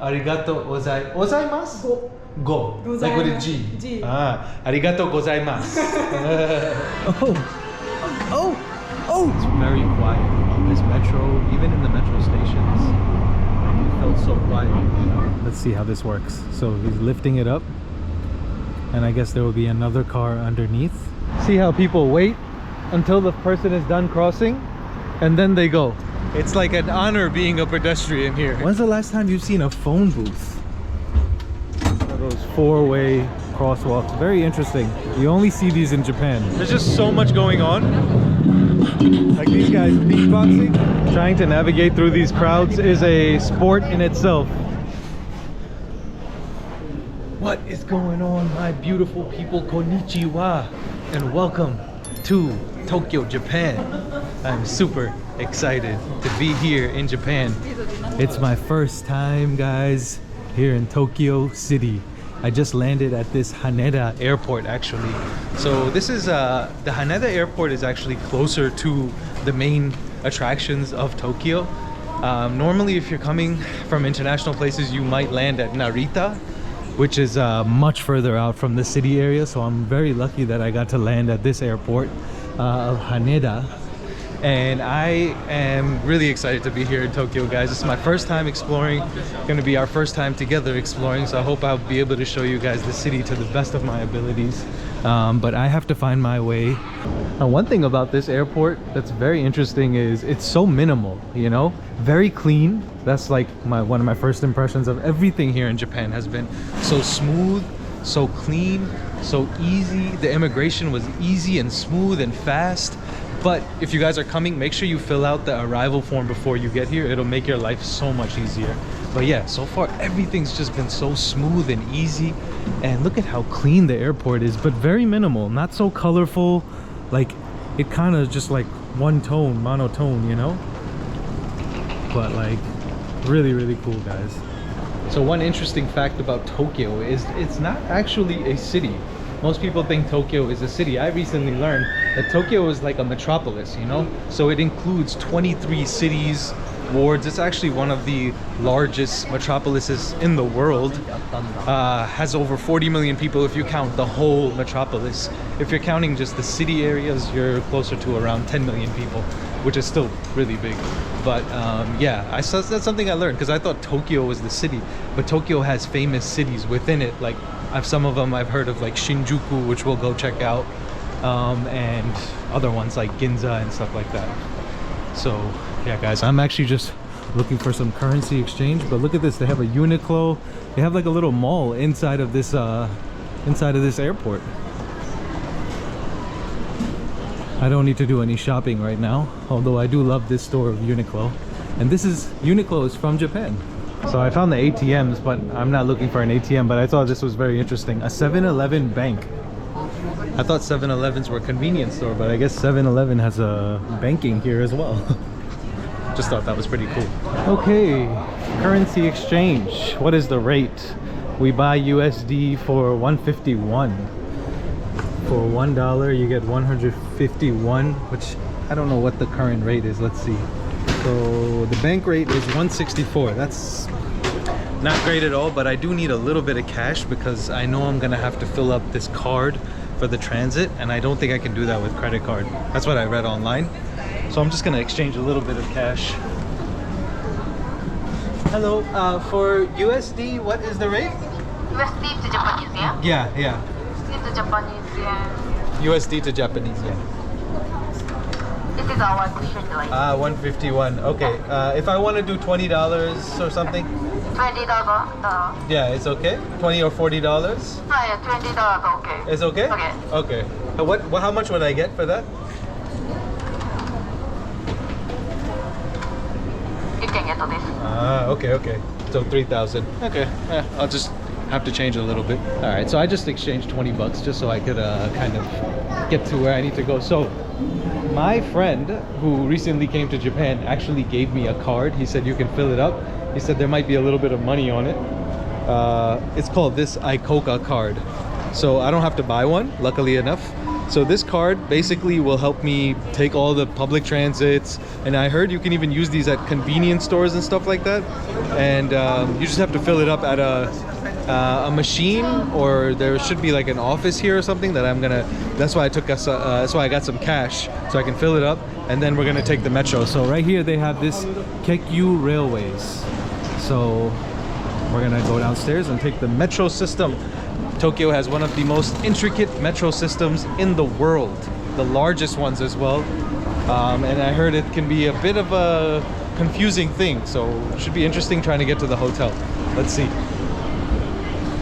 Arigato gozaimasu? Go. Like with a G. G. Ah, arigato gozaimasu. Oh! It's very quiet on this metro, even in the metro stations. It felt so quiet. Let's see how this works. So he's lifting it up, and I guess there will be another car underneath. See how people wait until the person is done crossing, and then they go. It's like an honor being a pedestrian here. When's the last time you've seen a phone booth? Those four-way crosswalks. Very interesting. You only see these in Japan. There's just so much going on. Like these guys beatboxing. Trying to navigate through these crowds is a sport in itself. What is going on, my beautiful people? Konnichiwa and welcome to Tokyo, Japan. I'm super excited to be here in Japan. It's my first time, guys, here in Tokyo City. I just landed at this Haneda airport, actually. So this is the Haneda airport is actually closer to the main attractions of Tokyo. Normally, if you're coming from international places, you might land at Narita, which is much further out from the city area. So I'm very lucky that I got to land at this airport of Haneda. And I am really excited to be here in Tokyo, guys. This is my first time exploring. Gonna be our first time together exploring, so I hope I'll be able to show you guys the city to the best of my abilities. But I have to find my way. Now, one thing about this airport that's very interesting is it's so minimal, you know? Very clean. That's like one of my first impressions of everything here in Japan has been so smooth, so clean, so easy. The immigration was easy and smooth and fast. But if you guys are coming, make sure you fill out the arrival form before you get here. It'll make your life so much easier. But yeah, so far everything's just been so smooth and easy. And look at how clean the airport is, but very minimal, not so colorful. Like it kind of just like one tone, monotone, you know? But like really, really cool, guys. So one interesting fact about Tokyo is it's not actually a city. Most people think Tokyo is a city. I recently learned that Tokyo is like a metropolis, you know? So it includes 23 cities, wards. It's actually one of the largest metropolises in the world. Has over 40 million people if you count the whole metropolis. If you're counting just the city areas, you're closer to around 10 million people, which is still really big. But yeah, that's something I learned, because I thought Tokyo was the city, but Tokyo has famous cities within it. Like some of them I've heard of, like Shinjuku, which we'll go check out, and other ones like Ginza and stuff like that. So yeah, guys, I'm actually just looking for some currency exchange. But look at this, they have a Uniqlo. They have like a little mall inside of this airport. I don't need to do any shopping right now, although I do love this store of Uniqlo. And Uniqlo is from Japan. So I found the ATMs, but I'm not looking for an ATM, but I thought this was very interesting. A 7-Eleven bank. I thought 7-Elevens were a convenience store, but I guess 7-Eleven has a banking here as well. Just thought that was pretty cool. Okay, currency exchange. What is the rate? We buy USD for 151. For $1 you get 151, which I don't know what the current rate is. Let's see. So the bank rate is 164. That's not great at all, but I do need a little bit of cash because I know I'm gonna have to fill up this card for the transit, and I don't think I can do that with credit card. That's what I read online. So I'm just gonna exchange a little bit of cash. Hello, for USD, what is the rate? USD to Japanese yen? Yeah. USD to Japanese yen. USD to Japanese yen. It is our exchange rate. 151. Okay. If I want to do $20 or something? $20. Yeah, it's okay. $20 or $40? Yeah, $20 okay. It's okay? Okay. Okay. How much would I get for that? You can get this. Okay. So 3,000. Okay. I'll just have to change a little bit. All right. So I just exchanged 20 bucks just so I could kind of get to where I need to go. So my friend who recently came to Japan actually gave me a card. He said you can fill it up. He said there might be a little bit of money on it. It's called this Ikoka card. So I don't have to buy one, luckily enough. So this card basically will help me take all the public transits, and I heard you can even use these at convenience stores and stuff like that. And you just have to fill it up at a machine, or there should be like an office here or something that I'm gonna. That's why I took us. That's why I got some cash so I can fill it up, and then we're gonna take the metro. So right here they have this Keikyu Railways. So we're gonna go downstairs and take the metro system. Tokyo has one of the most intricate metro systems in the world, the largest ones as well. And I heard it can be a bit of a confusing thing, so it should be interesting trying to get to the hotel. Let's see.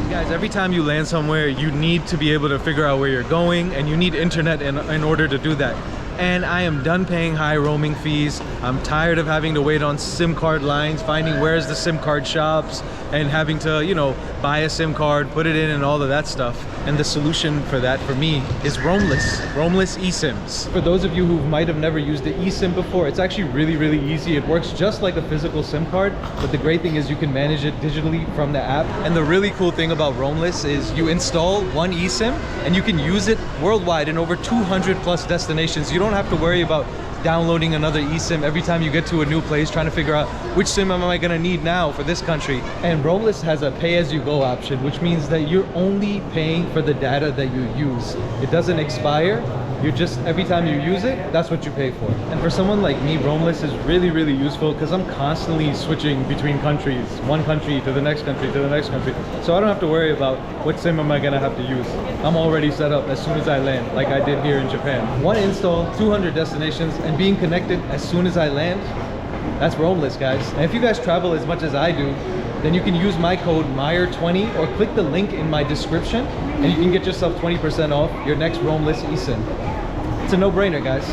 Guys, every time you land somewhere, you need to be able to figure out where you're going, and you need internet in order to do that. And I am done paying high roaming fees. I'm tired of having to wait on SIM card lines, finding where's the SIM card shops, and having to, you know, buy a SIM card, put it in, and all of that stuff. And the solution for that for me is roamless eSIMs. For those of you who might have never used the eSIM before, it's actually really easy. It works just like a physical SIM card, but the great thing is you can manage it digitally from the app. And the really cool thing about roamless is you install one eSIM and you can use it worldwide in over 200 plus destinations. You don't have to worry about downloading another eSIM every time you get to a new place, trying to figure out which SIM am I gonna need now for this country. And roamless has a pay-as-you-go option, which means that you're only paying for the data that you use. It doesn't expire. You just, every time you use it, that's what you pay for. And for someone like me, roamless is really useful because I'm constantly switching between countries, one country to the next country to the next country. So I don't have to worry about what SIM am I gonna have to use. I'm already set up as soon as I land, like I did here in Japan. One install, 200 destinations, and being connected as soon as I land, that's roamless, guys. And if you guys travel as much as I do, then you can use my code Myer20 or click the link in my description and you can get yourself 20% off your next roamless eSIM. It's a no-brainer, guys.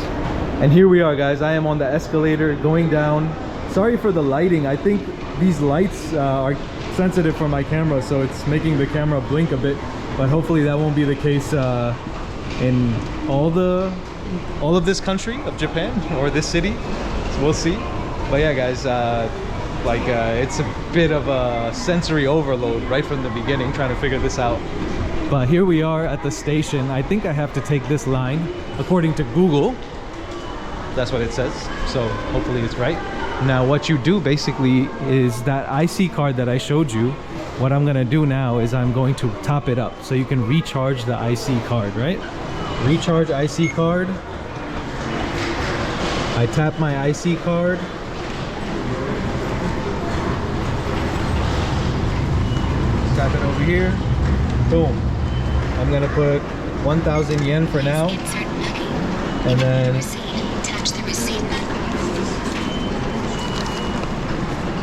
And here we are, guys. I am on the escalator going down. Sorry for the lighting. I think these lights are sensitive for my camera, so it's making the camera blink a bit, but hopefully that won't be the case in all of this country of Japan or this city. So we'll see. But yeah, guys, it's a bit of a sensory overload right from the beginning trying to figure this out. But here we are at the station. I think I have to take this line according to Google. That's what it says, so hopefully it's right. Now what you do basically is that IC card that I showed you, what I'm gonna do now is I'm going to top it up so you can recharge the IC card, right? Recharge IC card. I tap my IC card. Tap it over here. Boom. I'm gonna put 1,000 yen for now. And then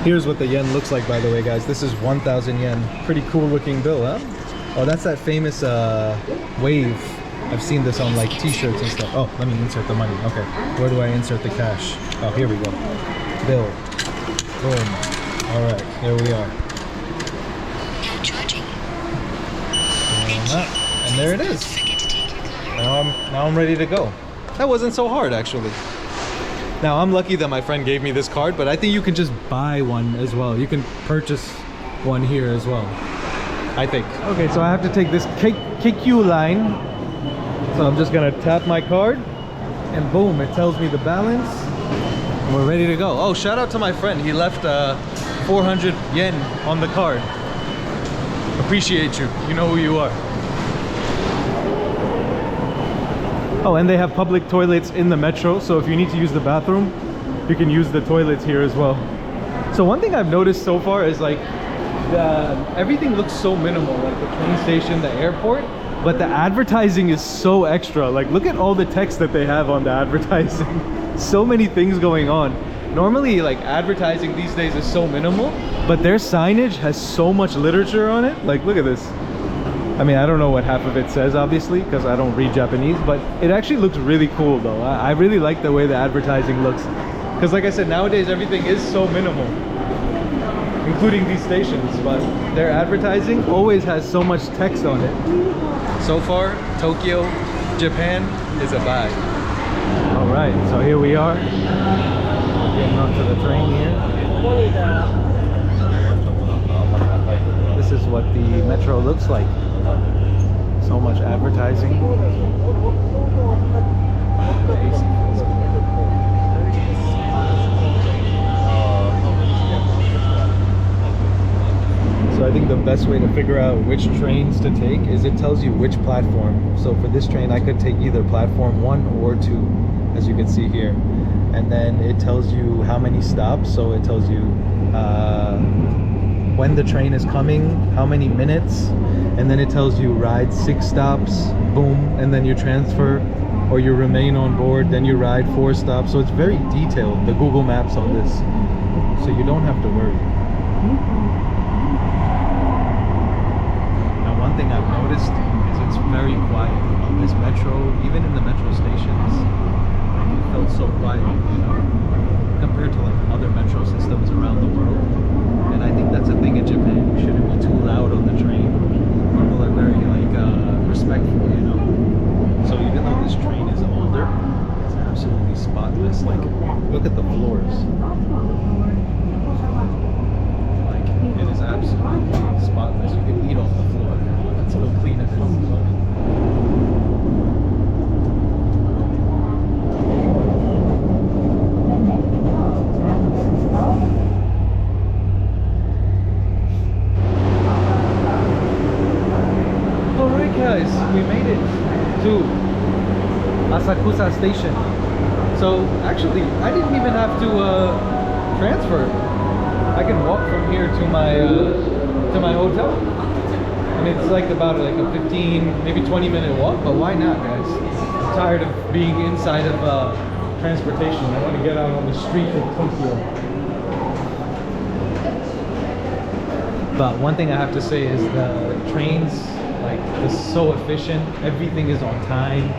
here's what the yen looks like, by the way, guys. This is 1,000 yen. Pretty cool looking bill, huh? Oh, that's that famous wave. I've seen this on like t-shirts and stuff. Oh, let me insert the money. Okay, where do I insert the cash? Oh, here we go. Bill. Boom. All right, here we are. And there it is. Now I'm ready to go. That wasn't so hard, actually. Now I'm lucky that my friend gave me this card, but I think you can just buy one as well. You can purchase one here as well, I think. Okay, so I have to take this Keikyu line. So I'm just gonna tap my card and boom, it tells me the balance. And we're ready to go. Oh, shout out to my friend. He left 400 yen on the card. Appreciate you. You know who you are. Oh, and they have public toilets in the metro, so if you need to use the bathroom, you can use the toilets here as well. So one thing I've noticed so far is like everything looks so minimal, like the train station, the airport, but the advertising is so extra. Like look at all the text that they have on the advertising. So many things going on. Normally like advertising these days is so minimal, but their signage has so much literature on it. Like look at this. I mean, I don't know what half of it says, obviously, because I don't read Japanese, but it actually looks really cool, though. I really like the way the advertising looks. Because like I said, nowadays everything is so minimal, including these stations, but their advertising always has so much text on it. So far, Tokyo, Japan is a vibe. All right, so here we are, getting onto the train here. This is what the metro looks like. So much advertising. The AC feels good. So I think the best way to figure out which trains to take is it tells you which platform. So for this train I could take either platform 1 or 2, as you can see here. And then it tells you how many stops. So it tells you when the train is coming, how many minutes, and then it tells you ride 6 stops, boom, and then you transfer, or you remain on board, then you ride 4 stops. So it's very detailed, the Google Maps on this, so you don't have to worry. Now one thing I've noticed is it's very quiet on this metro, even in the metro stations. Like, it felt so quiet, you know, compared to like other metro systems around the world. And I think that's a thing in Japan. You shouldn't be too loud on the train. People are very like respectful, you know. So even though this train is older, it's absolutely spotless. Like, look at the floors. Like, it is absolutely spotless. You can eat off the floor. That's how clean it is. Guys, we made it to Asakusa station. So actually I didn't even have to transfer. I can walk from here to my hotel. I mean, it's like about like a 15, maybe 20-minute walk, but why not, guys? I'm tired of being inside of transportation. I want to get out on the street of Tokyo. But one thing I have to say is the trains, like, it's so efficient. Everything is on time,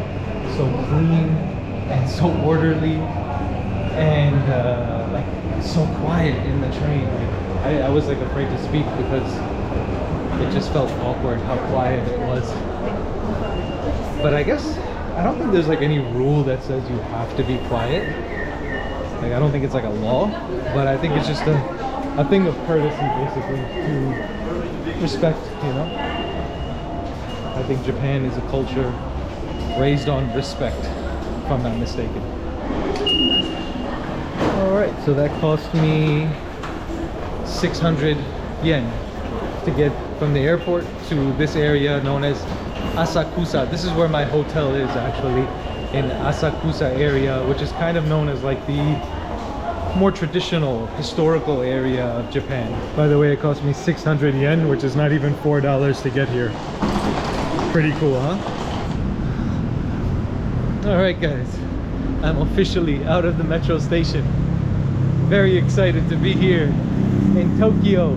so clean and so orderly, and like so quiet in the train. Like, I was like afraid to speak because it just felt awkward how quiet it was. But I guess I don't think there's like any rule that says you have to be quiet. Like, I don't think it's like a law, but I think it's just a thing of courtesy, basically, to respect, you know. I think Japan is a culture raised on respect, if I'm not mistaken. Alright, so that cost me 600 yen to get from the airport to this area known as Asakusa. This is where my hotel is, actually, in Asakusa area, which is kind of known as like the more traditional historical area of Japan. By the way, it cost me 600 yen, which is not even $4 to get here. Pretty cool, huh? Alright guys, I'm officially out of the metro station. Very excited to be here in Tokyo.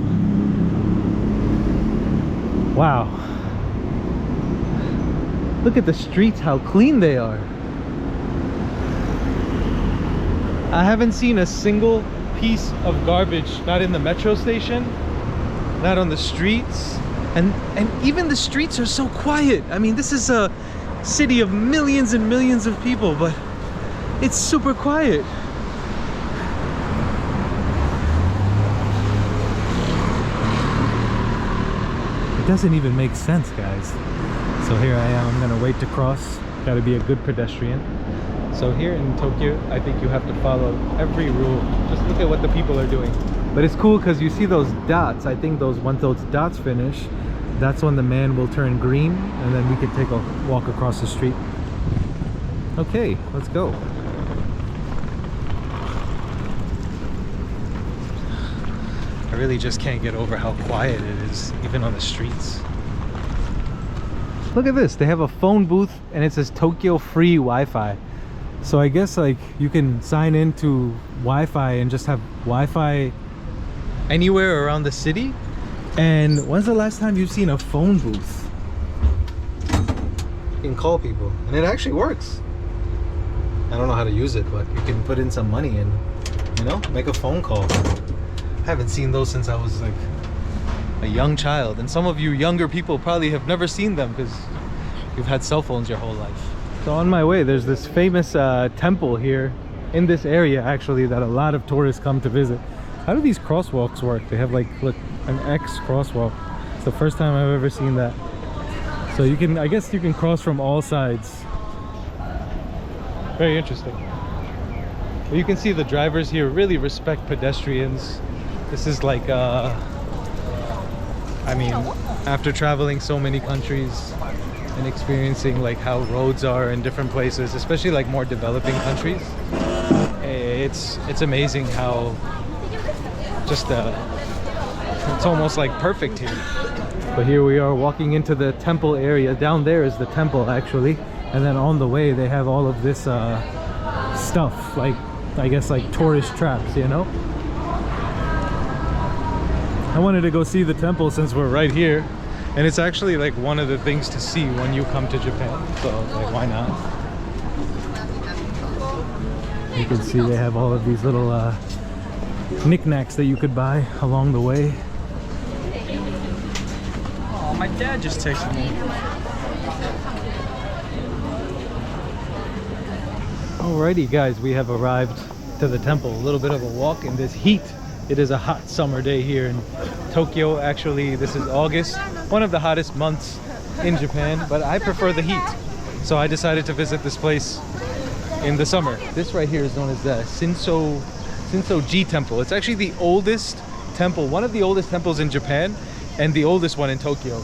Wow. Look at the streets, how clean they are. I haven't seen a single piece of garbage, not in the metro station, not on the streets. And even the streets are so quiet. I mean, this is a city of millions and millions of people, but it's super quiet. It doesn't even make sense, guys. So here I am, I'm gonna wait to cross. Gotta be a good pedestrian. So here in Tokyo, I think you have to follow every rule. Just look at what the people are doing. But it's cool because you see those dots. I think once those dots finish, that's when the man will turn green, and then we can take a walk across the street. Okay, let's go. I really just can't get over how quiet it is, even on the streets. Look at this, they have a phone booth and it says Tokyo free Wi-Fi. So I guess like you can sign into Wi-Fi and just have Wi-Fi anywhere around the city. And when's the last time you've seen a phone booth? You can call people and it actually works. I don't know how to use it, but you can put in some money and, you know, make a phone call. I haven't seen those since I was like a young child, and some of you younger people probably have never seen them because you've had cell phones your whole life. So on my way, there's this famous temple here in this area, actually, that a lot of tourists come to visit. How do these crosswalks work? They have like, look, an X crosswalk. It's the first time I've ever seen that. So you can, I guess you can cross from all sides. Very interesting. But you can see the drivers here really respect pedestrians. This is like, I mean, after traveling so many countries and experiencing like how roads are in different places, especially like more developing countries, it's amazing how just it's almost like perfect here. But here we are walking into the temple area. Down there is the temple actually, and then on the way they have all of this stuff, like I guess like tourist traps, you know. I wanted to go see the temple since we're right here, and it's actually like one of the things to see when you come to Japan, so like why not. You can see they have all of these little knickknacks that you could buy along the way. Oh, my dad just texted me. Alrighty guys, we have arrived to the temple. A little bit of a walk in this heat. It is a hot summer day here in Tokyo. Actually, this is August, one of the hottest months in Japan, but I prefer the heat. So I decided to visit this place in the summer. This right here is known as the Shinjuku temple. It's actually the oldest temple, one of the oldest temples in Japan, and the oldest one in Tokyo.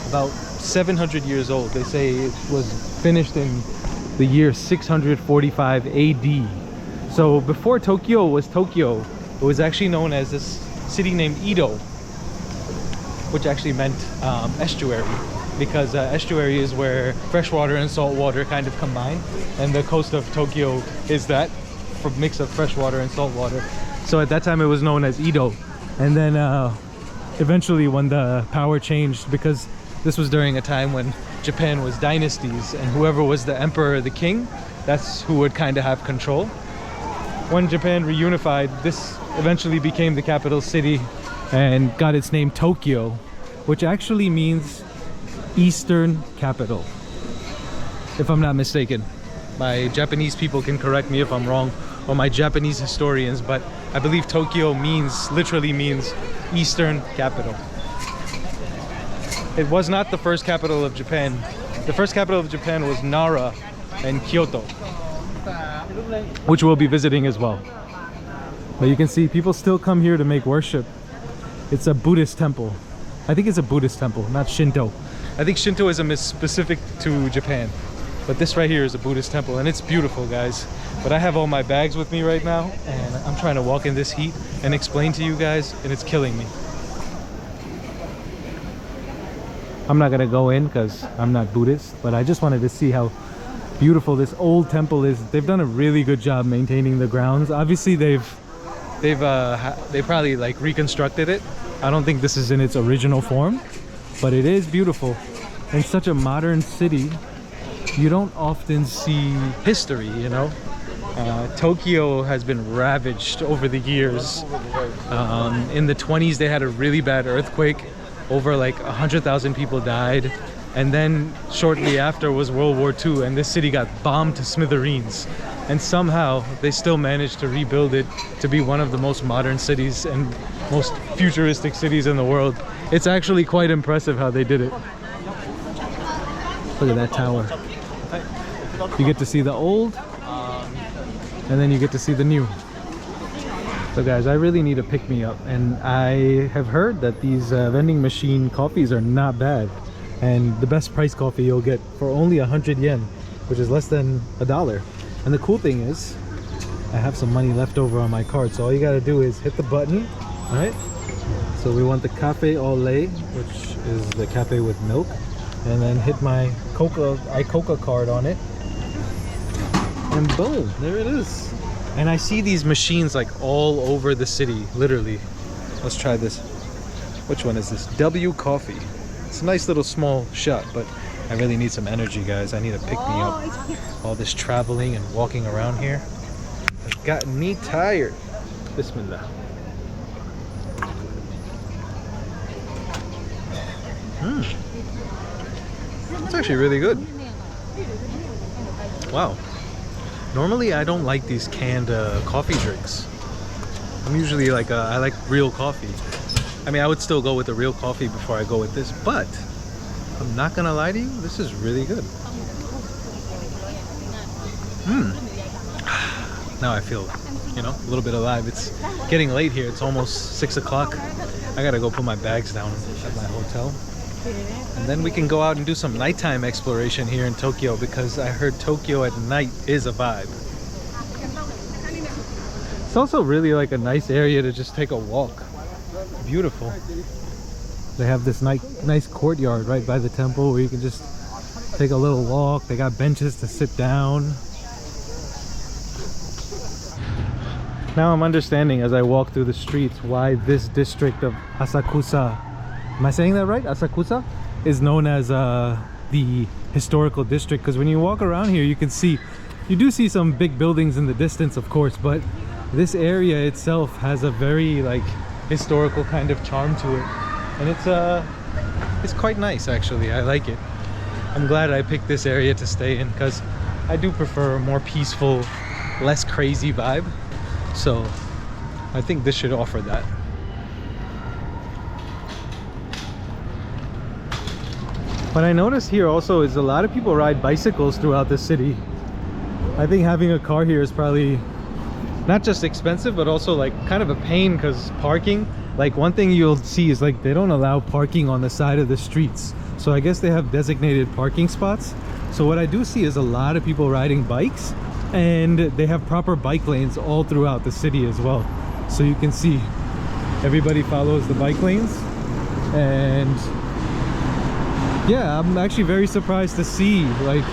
About 700 years old. They say it was finished in the year 645 AD. So before Tokyo was Tokyo, it was actually known as this city named Edo, which actually meant estuary, because estuary is where freshwater and saltwater kind of combine, and the coast of Tokyo is that mix of freshwater and saltwater. So at that time it was known as Edo, and then eventually when the power changed, because this was during a time when Japan was dynasties, and whoever was the emperor or the king, that's who would kind of have control. When Japan reunified, this eventually became the capital city and got its name Tokyo, which actually means Eastern Capital, if I'm not mistaken. My Japanese people can correct me if I'm wrong, or my Japanese historians, but I believe Tokyo literally means Eastern Capital. It was not the first capital of Japan. The first capital of Japan was Nara and Kyoto, which we'll be visiting as well. But you can see people still come here to make worship. It's a Buddhist temple. I think it's a Buddhist temple, not Shinto. I think Shintoism is specific to Japan, but this right here is a Buddhist temple, and it's beautiful, guys. But I have all my bags with me right now, and I'm trying to walk in this heat and explain to you guys, and it's killing me. I'm not gonna go in because I'm not Buddhist, but I just wanted to see how beautiful this old temple is. They've done a really good job maintaining the grounds. Obviously they probably like reconstructed it. I don't think this is in its original form, but it is beautiful. In such a modern city, you don't often see history, you know. Tokyo has been ravaged over the years. In the 20s they had a really bad earthquake. Over like 100,000 people died, and then shortly after was World War II, and this city got bombed to smithereens, and somehow they still managed to rebuild it to be one of the most modern cities and most futuristic cities in the world. It's actually quite impressive how they did it. Look at that tower. You get to see the old, and then you get to see the new. So guys, I really need a pick-me-up, and I have heard that these vending machine coffees are not bad, and the best price coffee you'll get for only 100 yen, which is less than $1. And the cool thing is, I have some money left over on my card, so all you gotta do is hit the button. All right, so we want the cafe au lait, which is the cafe with milk, and then hit my Coca card on it, and boom, there it is. And I see these machines like all over the city, literally. Let's try this. Which one is this? W Coffee. It's a nice little small shop, but I really need some energy, guys. I need to pick me up. All this traveling and walking around here has gotten me tired. Bismillah. It's actually really good. Wow. Normally I don't like these canned coffee drinks. I'm usually like I like real coffee. I mean, I would still go with the real coffee before I go with this, but I'm not gonna lie to you, this is really good. Now I feel, you know, a little bit alive. It's getting late here. It's almost 6 o'clock. I gotta go put my bags down at my hotel. And then we can go out and do some nighttime exploration here in Tokyo, because I heard Tokyo at night is a vibe. It's also really like a nice area to just take a walk. Beautiful. They have this nice courtyard right by the temple where you can just take a little walk. They got benches to sit down. Now I'm understanding as I walk through the streets why this district of Asakusa, am I saying that right? Asakusa is known as the historical district, because when you walk around here you do see some big buildings in the distance, of course, but this area itself has a very like historical kind of charm to it, and it's quite nice actually. I like it. I'm glad I picked this area to stay in, because I do prefer a more peaceful, less crazy vibe. So I think this should offer that. What I noticed here also is a lot of people ride bicycles throughout the city. I think having a car here is probably not just expensive, but also like kind of a pain, because parking, like one thing you'll see is like they don't allow parking on the side of the streets. So I guess they have designated parking spots. So what I do see is a lot of people riding bikes, and they have proper bike lanes all throughout the city as well. So you can see everybody follows the bike lanes. And yeah, I'm actually very surprised to see like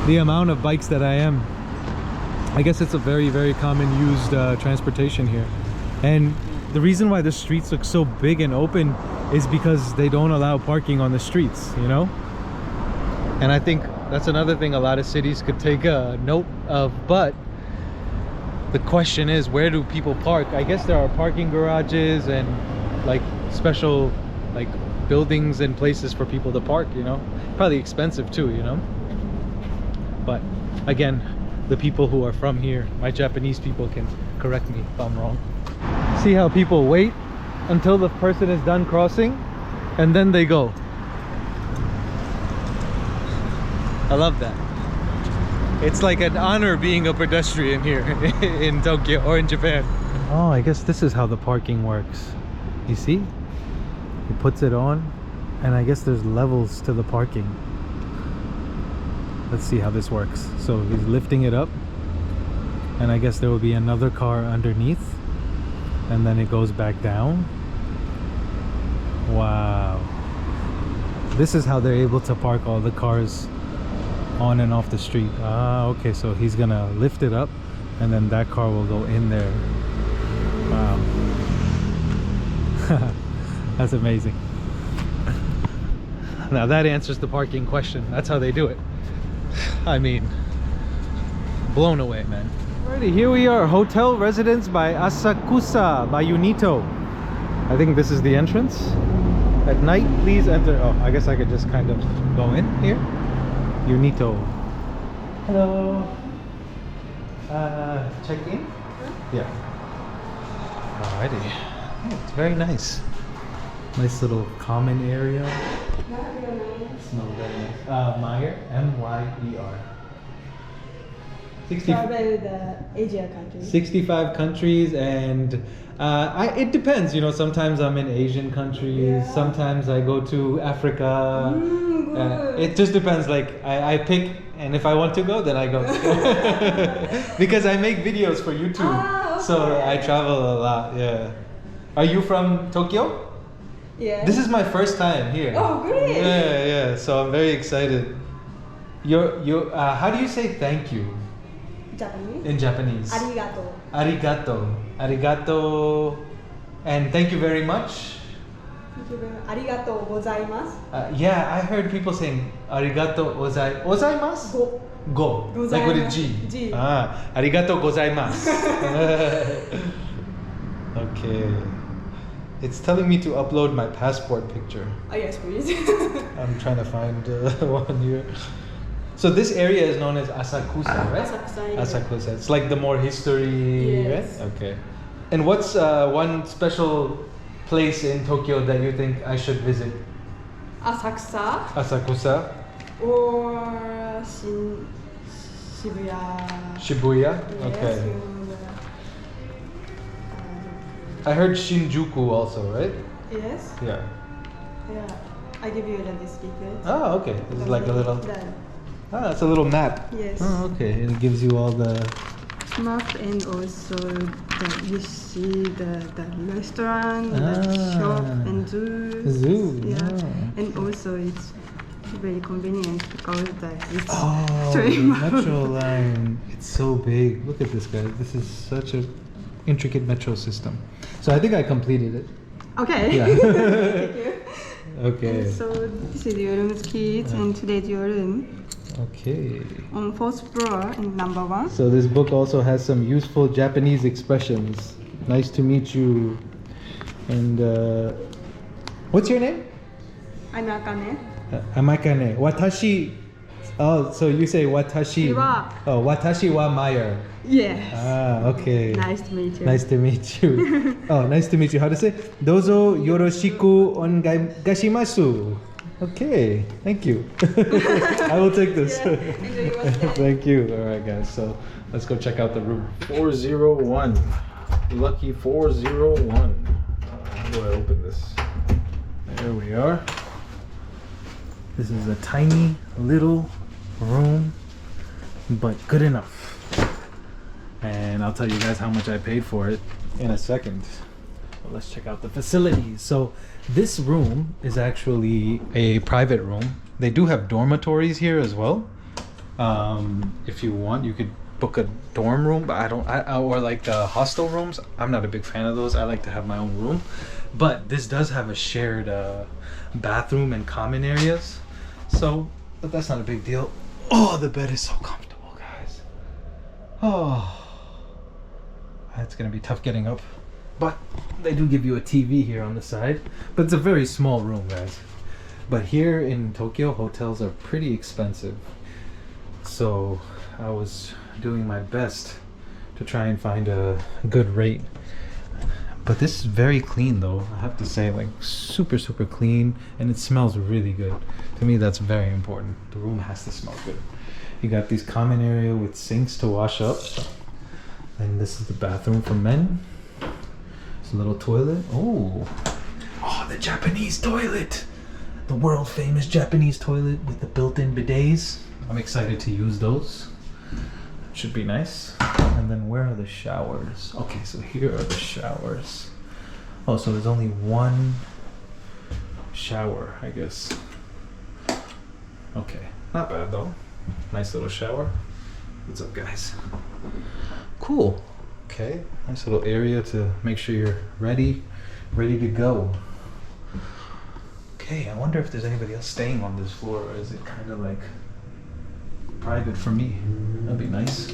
the amount of bikes that I am. I guess it's a very common used transportation here. And the reason why the streets look so big and open is because they don't allow parking on the streets, you know? And I think that's another thing a lot of cities could take a note of. But the question is, where do people park? I guess there are parking garages and like special like buildings and places for people to park, you know? Probably expensive too, you know? But again, the people who are from here, my Japanese people, can correct me if I'm wrong. See how people wait until the person is done crossing and then they go. I love that. It's like an honor being a pedestrian here in Tokyo or in Japan. Oh, I guess this is how the parking works. You see? He puts it on, and I guess there's levels to the parking. Let's see how this works. So he's lifting it up, and I guess there will be another car underneath, and then it goes back down. Wow. This is how they're able to park all the cars on and off the street. Ah, okay, so he's gonna lift it up and then that car will go in there. Wow. That's amazing. Now that answers the parking question. That's how they do it. I mean, blown away, man. Alrighty, here we are, Hotel Residence by Asakusa by Unito. I think this is the entrance. At night, please enter. Oh, I guess I could just kind of go in here. Unito. Hello. Check in? Yeah. Alrighty. Oh, it's very nice. Nice little common area. Smells very nice. Myer, M-Y-E-R. Travel the Asia countries. 65 countries, and it depends, you know. Sometimes I'm in Asian countries, sometimes I go to Africa. It just depends. Like I pick, and if I want to go, then I go. Because I make videos for YouTube, okay. So I travel a lot. Yeah. Are you from Tokyo? Yeah. This is my first time here. Oh, great. Yeah. So I'm very excited. How do you say thank you? Japanese? In Japanese. Arigato. Arigato. Arigato. And thank you very much. Thank you very much. Arigato gozaimasu. Yeah, I heard people saying arigato gozaimasu? Go. Go. Like with a G. G. Ah, arigato gozaimasu. Okay. It's telling me to upload my passport picture. Oh, yes, please. I'm trying to find one here. So this area is known as Asakusa, right? Asakusa. Asakusa. It's like the more history, yes. Right? Okay. And what's one special place in Tokyo that you think I should visit? Asakusa Asakusa, or Shibuya. Shibuya. Yes, Okay. you know I heard Shinjuku also, right? yes. Yeah. Yeah. I give you this leaflet. Oh, okay. It's like a little. The Ah, it's a little map. Yes. Oh, okay. It gives you all the. map and also you see the restaurant, the Ah. shop and zoo. Zoo, Yeah. yeah. And also it's very convenient because it's Oh, the train. metro line. It's so big. Look at this, guys. This is such a intricate metro system. So I think I completed it. Okay. Yeah. Thank you. Okay. And so this is your room's keys and today's your room Okay. on fourth floor in number 1. So this book also has some useful Japanese expressions. Nice to meet you. And what's your name? I'm Akane. Amakane. Watashi. Oh, so you say watashi. Wa. Oh, watashi wa Myer. Yes. Ah, okay. Nice to meet you. Nice to meet you. Oh, nice to meet you. How to say? Dozo yoroshiku onegaishimasu. Okay, thank you. I will take this. Yeah, enjoy your stay. Thank you. All right, guys. So let's go check out the room. 401. Lucky 401. How do I open this? There we are. This is a tiny little room, but good enough. And I'll tell you guys how much I paid for it in a second. But let's check out the facilities. So this room is actually a private room. They do have dormitories here as well. If you want, you could book a dorm room, but or like the hostel rooms. I'm not a big fan of those. I like to have my own room. But this does have a shared bathroom and common areas. So, but that's not a big deal. Oh, the bed is so comfortable, guys. Oh, it's gonna be tough getting up. But they do give you a TV here on the side. But it's a very small room, guys. But here in Tokyo, hotels are pretty expensive. So I was doing my best to try and find a good rate. But this is very clean though, I have to say, like super clean, and it smells really good. To me, that's very important. The room has to smell good. You got these common area with sinks to wash up. And this is the bathroom for men. It's a little toilet. Oh, the Japanese toilet. The world famous Japanese toilet with the built-in bidets. I'm excited to use those. Should be nice. And then where are the showers? Okay, so here are the showers. Oh, so there's only one shower, I guess. Okay, not bad though. Nice little shower. What's up, guys? Cool. Okay, nice little area to make sure you're ready to go. Okay, I wonder if there's anybody else staying on this floor, or is it kind of like private for me? That'd be nice.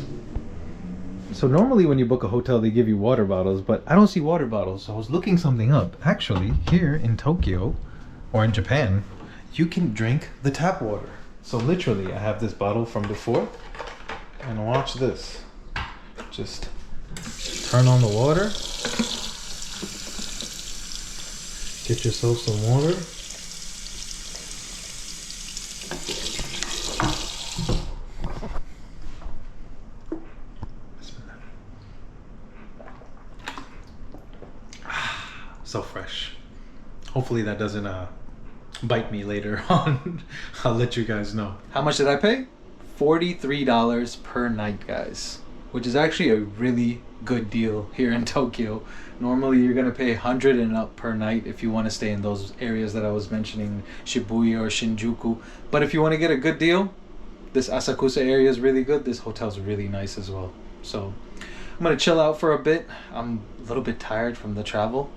So normally when you book a hotel, they give you water bottles, but I don't see water bottles. So I was looking something up. Actually, here in Tokyo, or in Japan, you can drink the tap water. So literally, I have this bottle from before, and watch this. Just turn on the water. Get yourself some water. So fresh. Hopefully that doesn't bite me later on. I'll let you guys know. How much did I pay? $43 per night, guys, which is actually a really good deal here in Tokyo. Normally you're gonna pay 100 and up per night if you want to stay in those areas that I was mentioning, Shibuya or Shinjuku. But if you want to get a good deal, this Asakusa area is really good. This hotel's really nice as well. So I'm gonna chill out for a bit. I'm a little bit tired from the travel,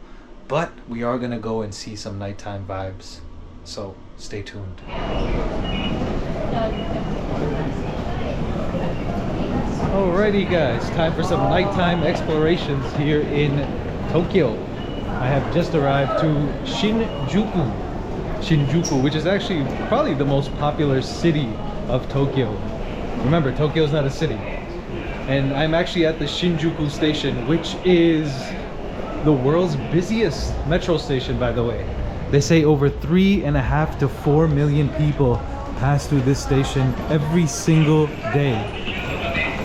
but we are gonna go and see some nighttime vibes. So stay tuned. Alrighty guys, time for some nighttime explorations here in Tokyo. I have just arrived to Shinjuku, which is actually probably the most popular city of Tokyo. Remember, Tokyo is not a city. And I'm actually at the Shinjuku station, which is the world's busiest metro station, by the way. They say over 3.5 to 4 million people pass through this station every single day.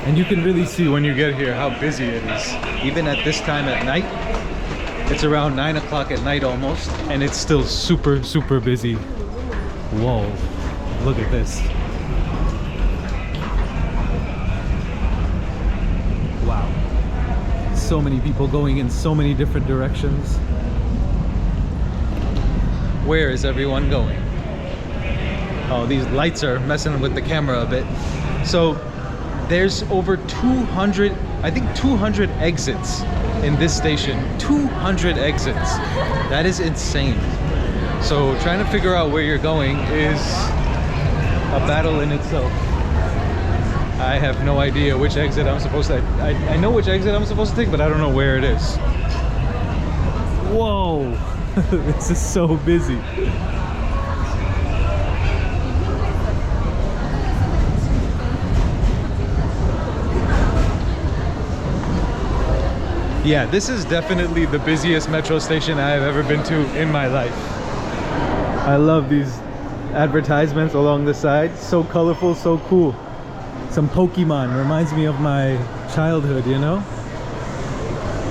And you can really see when you get here how busy it is. Even at this time at night, it's around 9 o'clock at night almost, and it's still super, super busy. Whoa, look at this. Wow. So many people going in so many different directions. Where is everyone going? Oh, these lights are messing with the camera a bit. So there's over 200, I think 200 exits in this station. 200 exits. That is insane. So trying to figure out where you're going is a battle in itself. I have no idea which exit I'm supposed to... I know which exit I'm supposed to take, but I don't know where it is. Whoa! This is so busy. Yeah, this is definitely the busiest metro station I have ever been to in my life. I love these advertisements along the side. So colorful, so cool. Some Pokemon. Reminds me of my childhood, you know?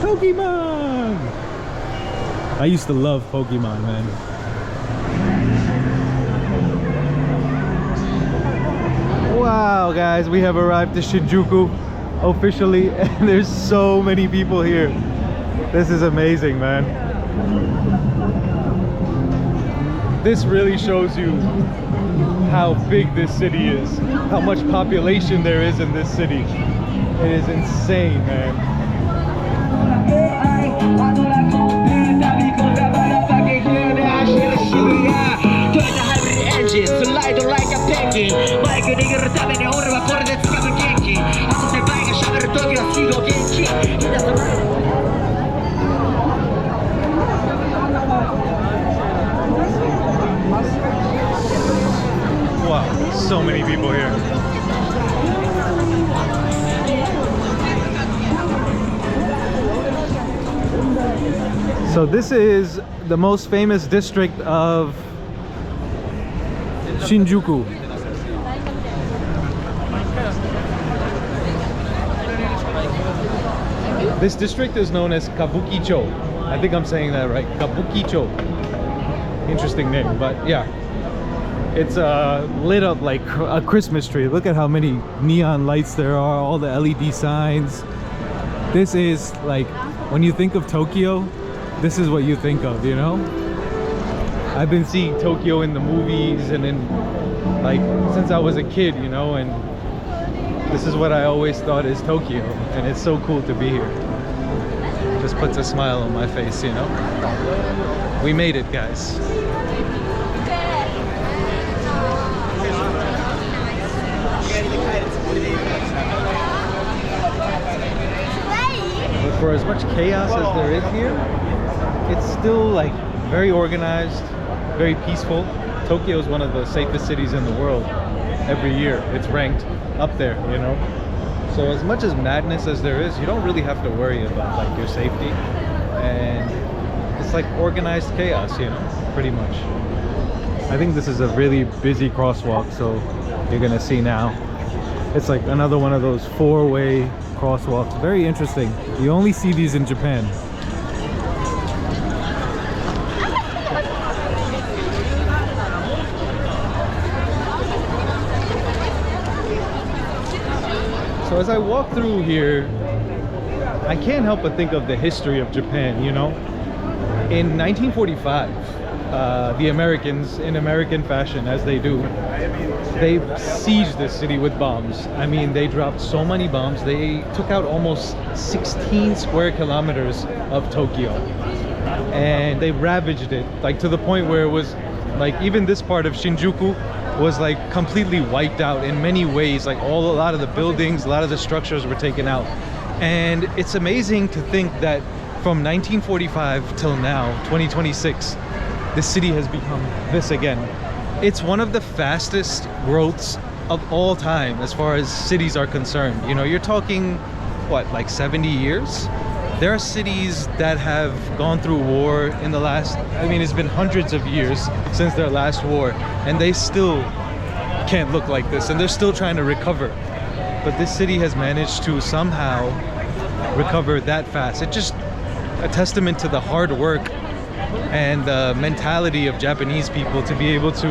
Pokemon! I used to love Pokemon, man. Wow, guys, we have arrived to Shinjuku officially, and there's so many people here. This is amazing, man. This really shows you how big this city is, how much population there is in this city. It is insane, man. Wow, so many people here. So this is the most famous district of Shinjuku. This district is known as Kabukicho. I think I'm saying that right. Kabukicho. Interesting name, but yeah. It's lit up like a Christmas tree. Look at how many neon lights there are, all the LED signs. This is like, when you think of Tokyo, this is what you think of, you know? I've been seeing Tokyo in the movies and in, like, since I was a kid, you know, and this is what I always thought is Tokyo, and it's so cool to be here. Just puts a smile on my face, you know? We made it, guys. But for as much chaos as there is here, it's still like very organized, very peaceful. Tokyo is one of the safest cities in the world. Every year it's ranked up there, you know? So as much as madness as there is, you don't really have to worry about like your safety. And it's like organized chaos, you know, pretty much. I think this is a really busy crosswalk, so you're gonna see now. It's like another one of those four-way crosswalks. Very interesting. You only see these in Japan. So as I walk through here, I can't help but think of the history of Japan, you know? In 1945, the Americans, in American fashion, as they do, they sieged this city with bombs. I mean, they dropped so many bombs. They took out almost 16 square kilometers of Tokyo. And they ravaged it, like to the point where it was, like, even this part of Shinjuku was like completely wiped out in many ways. Like a lot of the buildings, a lot of the structures were taken out. And it's amazing to think that from 1945 till now, 2026, the city has become this again. It's one of the fastest growths of all time as far as cities are concerned. You know, you're talking, what, like 70 years? there are cities that have gone through war in the last, I mean, it's been hundreds of years since their last war, and they still can't look like this, and they're still trying to recover. But this city has managed to somehow recover that fast. It's just a testament to the hard work and the mentality of Japanese people to be able to,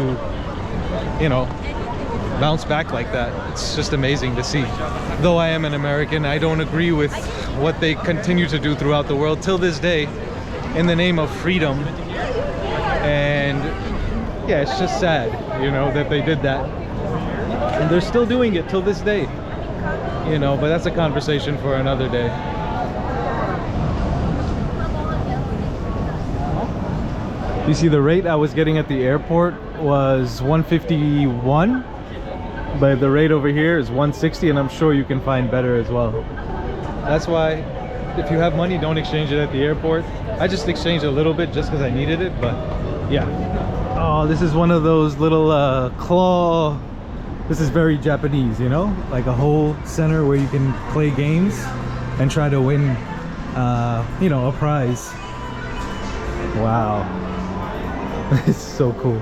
you know, bounce back like that. It's just amazing to see. Though I am an American, I don't agree with what they continue to do throughout the world till this day in the name of freedom. And yeah, it's just sad, you know, that they did that. And they're still doing it till this day, you know, but that's a conversation for another day. You see, the rate I was getting at the airport was 151, but the rate over here is 160, and I'm sure you can find better as well. That's why if you have money, don't exchange it at the airport. I just exchanged a little bit just because I needed it, but yeah. Oh, this is one of those little claw. This is very Japanese, you know, like a whole center where you can play games and try to win, you know, a prize. Wow. It's so cool.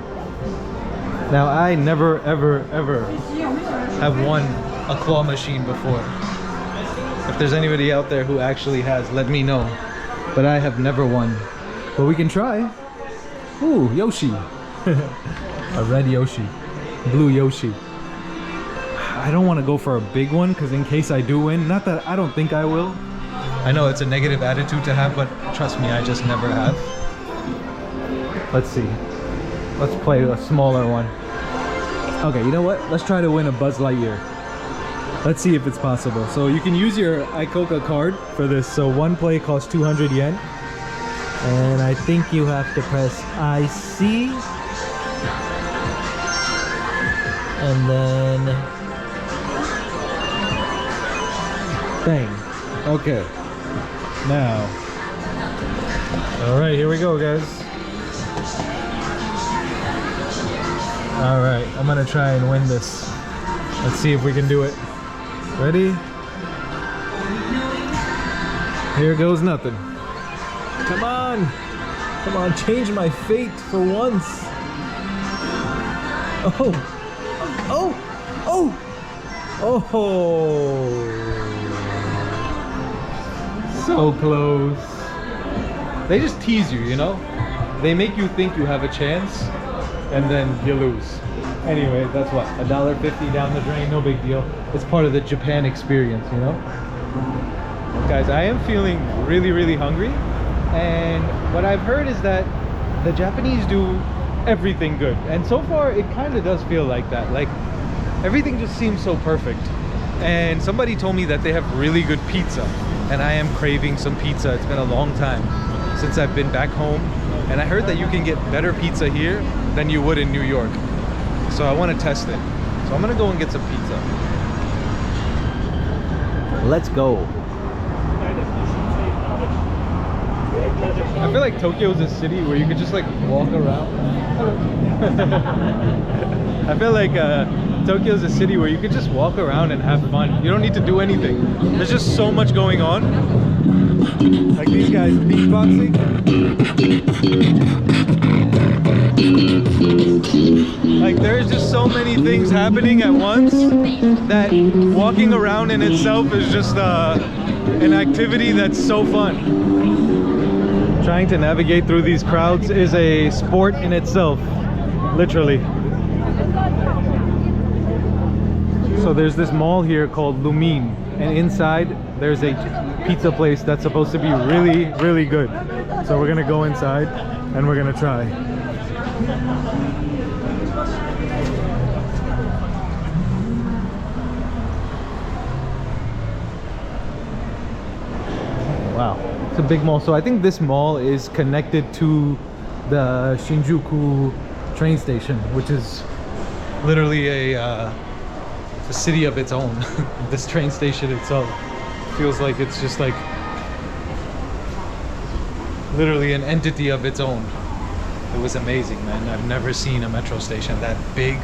Now, I never ever have won a claw machine before. If there's anybody out there who actually has, let me know. But I have never won. But we can try. Ooh, Yoshi. A red Yoshi. Blue Yoshi. I don't want to go for a big one because in case I do win, not that I don't think I will. I know it's a negative attitude to have, but trust me, I just never have. Let's see. Let's play a smaller one. Okay, you know what? Let's try to win a Buzz Lightyear. Let's see if it's possible. So you can use your Ikoka card for this. So one play costs 200 yen. And I think you have to press IC. And then... bang. Okay. Now. Alright, here we go, guys. Alright, I'm gonna try and win this. Let's see if we can do it. Ready? Here goes nothing. Come on! Come on, change my fate for once! Oh! Oh! Oh! Oh! So close. They just tease you, you know? They make you think you have a chance, and then you lose. Anyway, that's what, $1.50 down the drain, no big deal. It's part of the Japan experience, you know? Guys, I am feeling really hungry, and what I've heard is that the Japanese do everything good, and so far it kind of does feel like that. Like, everything just seems so perfect. And somebody told me that they have really good pizza, and I am craving some pizza. It's been a long time since I've been back home, and I heard that you can get better pizza here than you would in New York. So I want to test it. So I'm gonna go and get some pizza. Let's go. I feel like Tokyo is a city where you could just like walk around. I feel like Tokyo is a city where you could just walk around and have fun. You don't need to do anything. There's just so much going on. Like these guys beatboxing. Like there's just so many things happening at once that walking around in itself is just an activity that's so fun. Trying to navigate through these crowds is a sport in itself, literally. So there's this mall here called Lumine, and inside there's a pizza place that's supposed to be really good. So we're gonna go inside and we're gonna try. Wow, it's a big mall. So I think this mall is connected to the Shinjuku train station, which is literally a city of its own. This train station itself feels like it's just like literally an entity of its own. It was amazing, man. I've never seen a metro station that big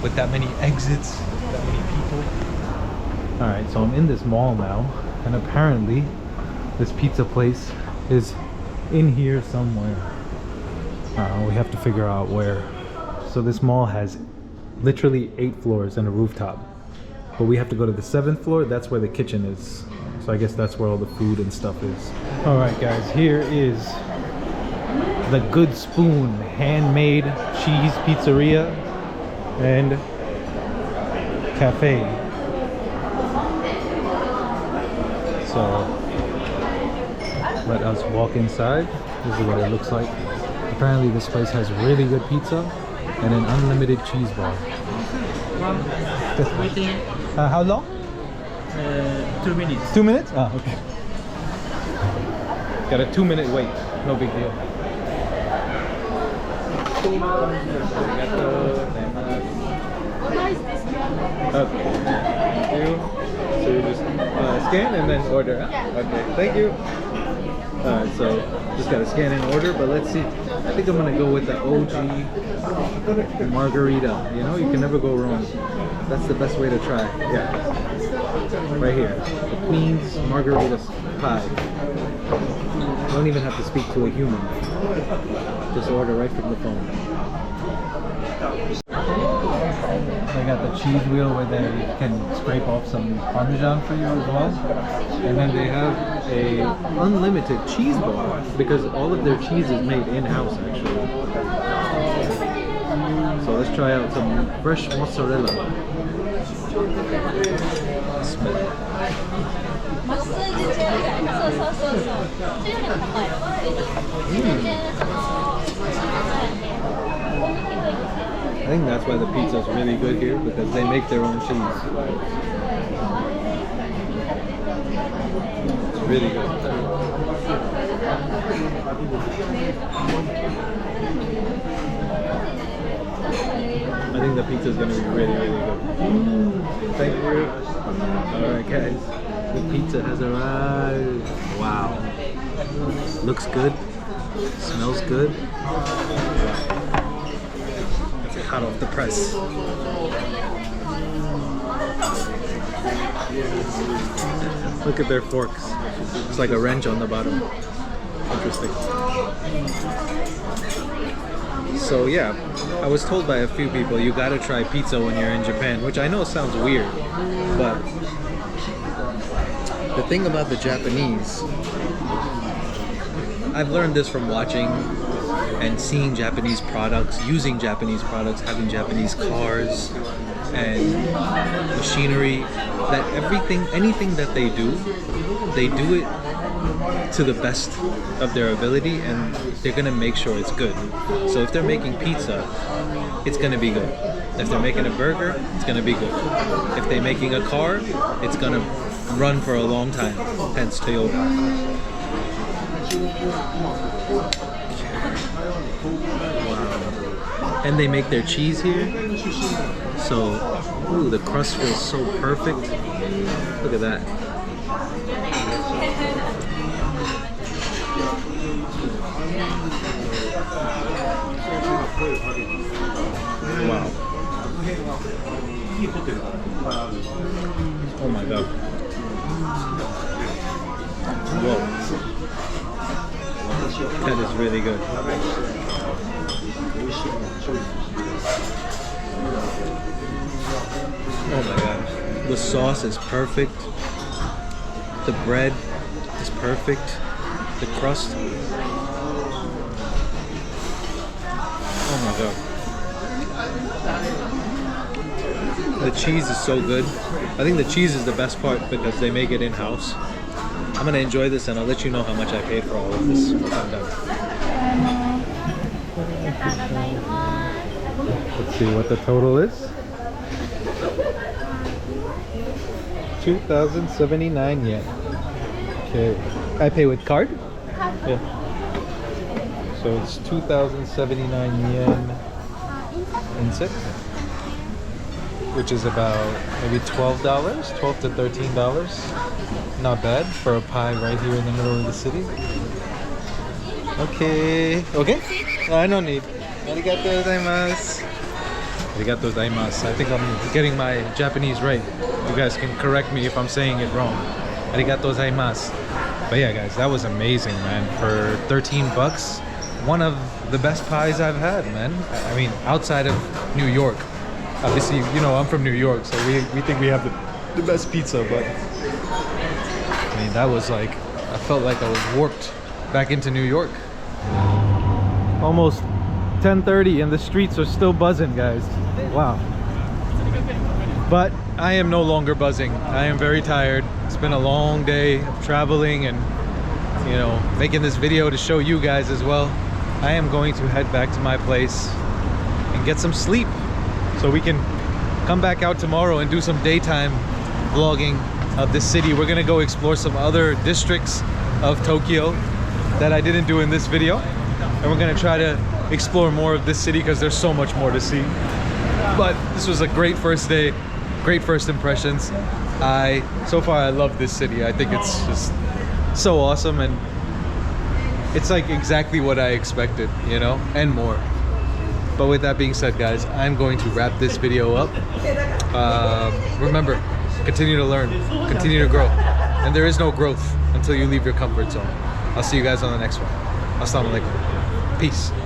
with that many exits, that many people. All right, so I'm in this mall now, and apparently This pizza place is in here somewhere. We have to figure out where. So this mall has literally 8 floors and a rooftop. But we have to go to the 7th floor. That's where the kitchen is. So I guess that's where all the food and stuff is. All right, guys, here is the Good Spoon handmade cheese pizzeria and cafe. So let us walk inside. This is what it looks like. Apparently this place has really good pizza and an unlimited cheese bar. Waiting How long? 2 minutes. 2 minutes? Ah, okay. Got a 2-minute wait. No big deal. Okay. Thank you. So you just scan and then order, huh? Okay, thank you. Alright, so just gotta scan and order, but let's see. I think I'm gonna go with the OG margarita. You know, you can never go wrong. That's the best way to try. Yeah. Right here. The Queen's Margarita Pie. You don't even have to speak to a human. Just order right from the phone. They got the cheese wheel where they can scrape off some Parmesan for you as well. And then they have a unlimited cheese bar because all of their cheese is made in-house actually. So let's try out some fresh mozzarella. Smell it. I think that's why the pizza is really good here, because they make their own cheese. It's really good. I think the pizza is going to be really, really good. Thank you. Alright guys, the pizza has arrived. Wow. Looks good. Smells good. Hot off the press. Look at their forks. It's like a wrench on the bottom. Interesting. So yeah, I was told by a few people you gotta try pizza when you're in Japan, which I know sounds weird, but the thing about the Japanese, I've learned this from watching and seeing Japanese products, using Japanese products, having Japanese cars and machinery, that anything that they do it to the best of their ability, and they're gonna make sure it's good. So if they're making pizza, it's gonna be good. If they're making a burger, it's gonna be good. If they're making a car, it's gonna run for a long time, hence Toyota. Wow. And they make their cheese here, so ooh, the crust feels so perfect. Look at that. Wow. Oh my god. Whoa. That is really good. Oh my god. The sauce is perfect. The bread is perfect. The crust. Oh my god. The cheese is so good. I think the cheese is the best part because they make it in-house. I'm gonna enjoy this and I'll let you know how much I paid for all of this once I'm done. Let's see what the total is. 2,079 yen. Okay. I pay with card? Yeah. So it's 2,079 yen inset, which is about maybe $12, $12 to $13. Not bad for a pie right here in the middle of the city. Okay. Okay? I don't need. Arigatou gozaimasu. Arigatou gozaimasu. I think I'm getting my Japanese right. You guys can correct me if I'm saying it wrong. Arigatou gozaimasu. But yeah, guys, that was amazing, man. For 13 bucks, one of the best pies I've had, man. I mean, outside of New York. Obviously, you know, I'm from New York, so we think we have the best pizza, but I mean, that was like, I felt like I was warped back into New York. Almost 10:30 and the streets are still buzzing, guys. Wow. But I am no longer buzzing. I am very tired. It's been a long day of traveling and, you know, making this video to show you guys as well. I am going to head back to my place and get some sleep so we can come back out tomorrow and do some daytime vlogging of this city. We're gonna go explore some other districts of Tokyo that I didn't do in this video, and we're gonna try to explore more of this city because there's so much more to see. But this was a great first day, great first impressions. So far I love this city. I think it's just so awesome, and it's like exactly what I expected, you know, and more. But with that being said, guys, I'm going to wrap this video up. Remember, continue to learn, continue to grow, and there is no growth until you leave your comfort zone. I'll see you guys on the next one. Assalamu alaikum. Peace.